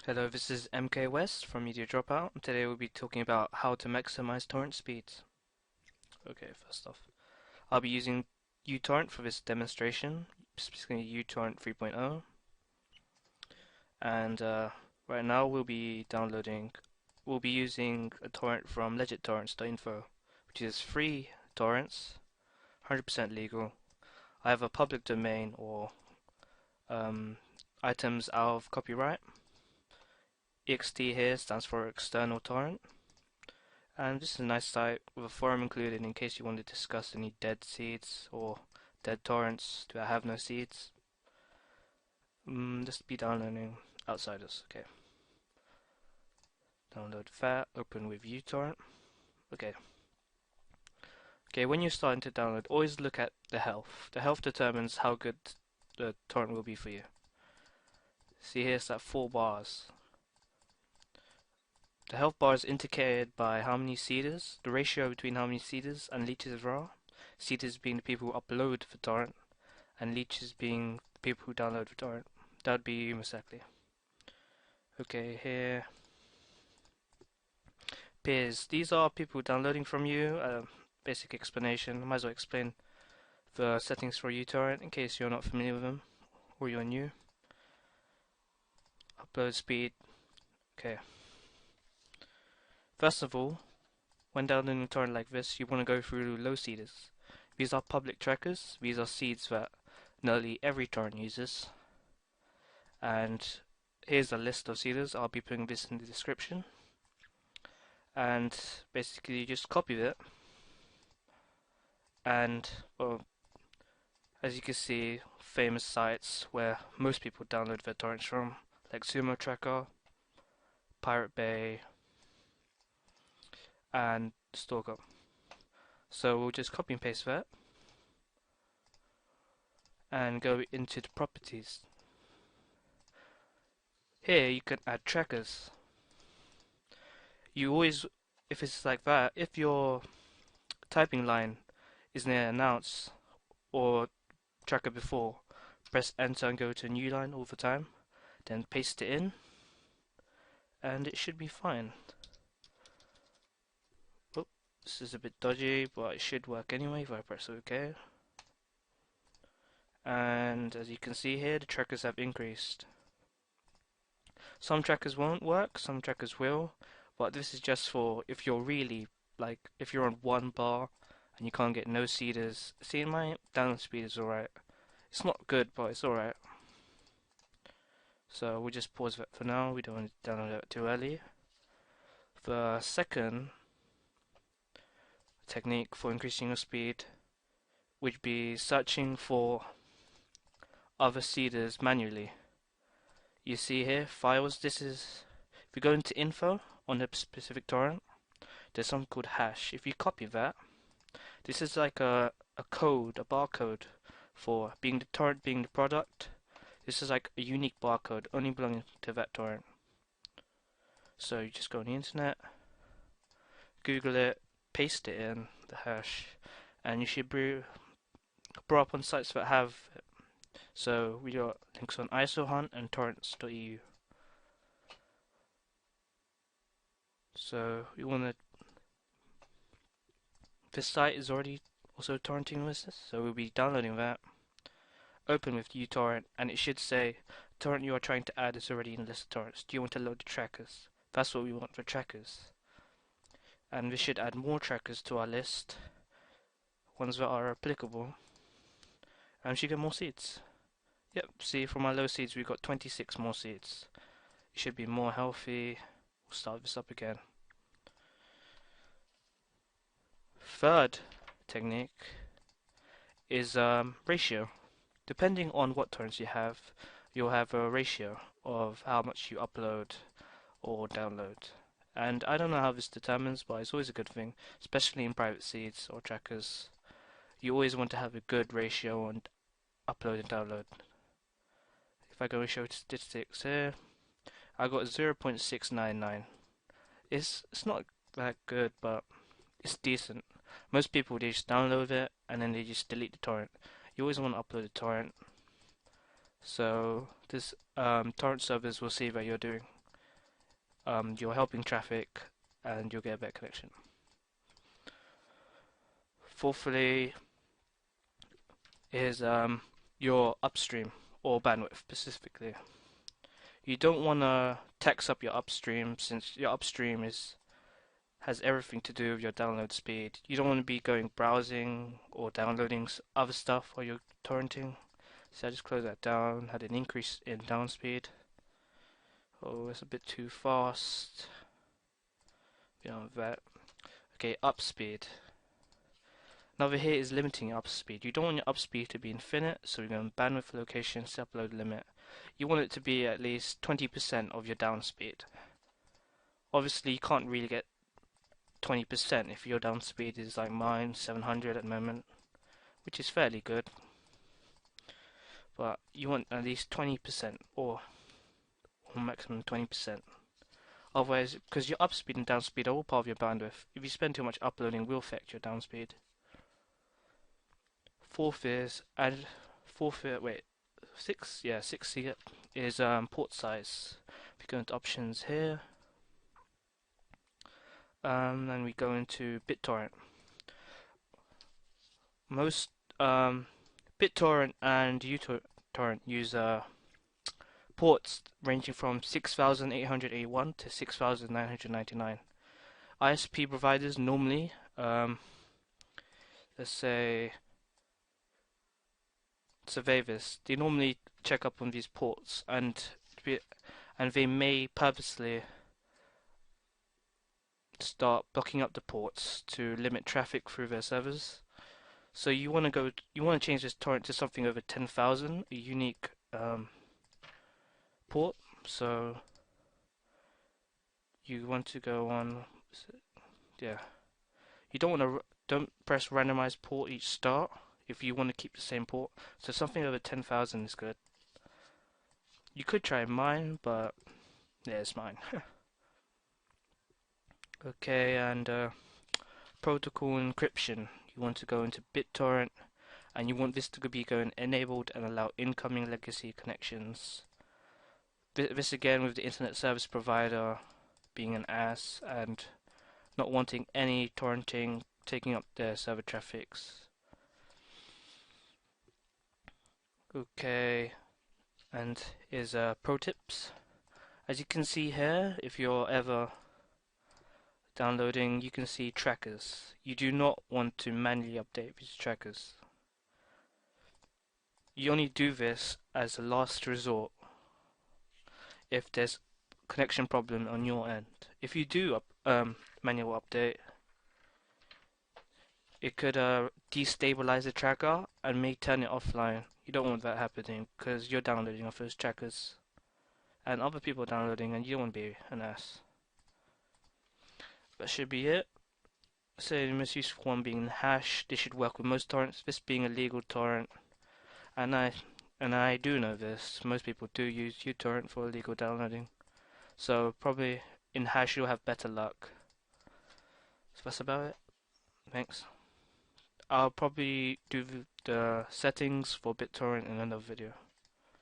Hello, this is MK West from Media Dropout. Today we'll be talking about how to maximize torrent speeds. Okay, first off, I'll be using Utorrent for this demonstration, specifically Utorrent 3.0. And right now we'll be using a torrent from legittorrents.info, which is free torrents, 100% legal. I have a public domain or um, items out of copyright. EXT here stands for external torrent. And this is a nice site with a forum included in case you want to discuss any dead seeds or dead torrents. Do I have no seeds? Just be downloading Outsiders. Okay. Download that. Open with uTorrent. Okay. Okay, when you're starting to download, always look at the health. The health determines how good the torrent will be for you. See here, it's at 4 bars. The health bar is indicated by how many seeders, the ratio between how many seeders and leeches there are. Seeders being the people who upload the torrent, and leeches being the people who download the torrent. That would be you most likely. Okay, here. Peers. These are people downloading from you. Basic explanation. I might as well explain the settings for uTorrent in case you're not familiar with them or you're new. Upload speed. Okay. First of all, when downloading a torrent like this, you want to go through low seeders. These are public trackers. These are seeds that nearly every torrent uses. And here's a list of seeders. I'll be putting this in the description. And basically you just copy it. And, well, as you can see, famous sites where most people download their torrents from, like Sumo Tracker, Pirate Bay, and Stalker. So we'll just copy and paste that and go into the properties. Here you can add trackers. You always, if it's like that, if your typing line is near announce or tracker before, press enter and go to a new line all the time, then paste it in, and it should be fine. Oh, this is a bit dodgy, but it should work anyway if I press OK. And as you can see here, the trackers have increased. Some trackers won't work, some trackers will, but this is just for if you're really, like, if you're on 1 bar and you can't get no seeders. See, my download speed is alright. It's not good, but it's alright. So we'll just pause that for now, we don't want to download it too early. The second technique for increasing your speed would be searching for other seeders manually. You see here, files, this is, if you go into info on a specific torrent, there's something called hash. If you copy that, this is like a code, a barcode for being the torrent being the product. This is like a unique barcode only belonging to that torrent. So you just go on the internet, Google it, paste it in the hash, and you should be brought up on sites that have it. So we got links on ISOHunt and torrents.eu. So we want to. This site is already also torrenting with this, so we'll be downloading that. Open with uTorrent, and it should say torrent you are trying to add is already in the list of torrents. Do you want to load the trackers? That's what we want for trackers. And we should add more trackers to our list, ones that are applicable, and we should get more seeds. Yep, see, from our low seeds we got 26 more seeds. It should be more healthy. We'll start this up again. Third technique is ratio. Depending on what torrents you have, you'll have a ratio of how much you upload or download. And I don't know how this determines, but it's always a good thing, especially in private seeds or trackers. You always want to have a good ratio on upload and download. If I go and show statistics here, I got 0.699. It's not that good, but it's decent. Most people, they just download it and then they just delete the torrent. You always want to upload a torrent, so this torrent servers will see what you're doing. you're helping traffic and you'll get a better connection. Fourthly is your upstream or bandwidth specifically. You don't want to tax up your upstream since your upstream has everything to do with your download speed. You don't want to be going browsing or downloading other stuff while you're torrenting. So I just closed that down, had an increase in down speed. Oh, it's a bit too fast. Beyond that. Okay, up speed. Now over here is limiting your up speed. You don't want your up speed to be infinite, so we're going bandwidth location, upload limit. You want it to be at least 20% of your down speed. Obviously, you can't really get 20% if your down speed is like mine, 700 at the moment, which is fairly good. But you want at least 20% or maximum 20%. Otherwise, because your up speed and down speed are all part of your bandwidth, if you spend too much uploading, it will affect your down speed. Fourth is six is port size. If you go into options here, then we go into BitTorrent. Most BitTorrent and Utorrent use ports ranging from 6,881 to 6,999. ISP providers normally, let's say surveyors, they normally check up on these ports and they may purposely start blocking up the ports to limit traffic through their servers. So you want to change this torrent to something over 10,000, a unique port. So you want to go on, yeah. You don't press randomize port each start if you want to keep the same port. So something over 10,000 is good. You could try mine, but yeah, it's mine. Okay, and protocol encryption. You want to go into BitTorrent, and you want this to be going enabled and allow incoming legacy connections. This again with the internet service provider being an ass and not wanting any torrenting taking up their server traffics. Okay, and is pro tips. As you can see here, if you're ever downloading, you can see trackers. You do not want to manually update these trackers. You only do this as a last resort if there's connection problem on your end. If you do manual update, it could destabilize the tracker and may turn it offline. You don't want that happening because you're downloading off those trackers and other people are downloading and you don't want to be an ass. That should be it. So the most useful one being hash. This should work with most torrents. This being a legal torrent, and I do know this. Most people do use Utorrent for illegal downloading. So probably in hash you'll have better luck. So that's about it. Thanks. I'll probably do the settings for BitTorrent in another video.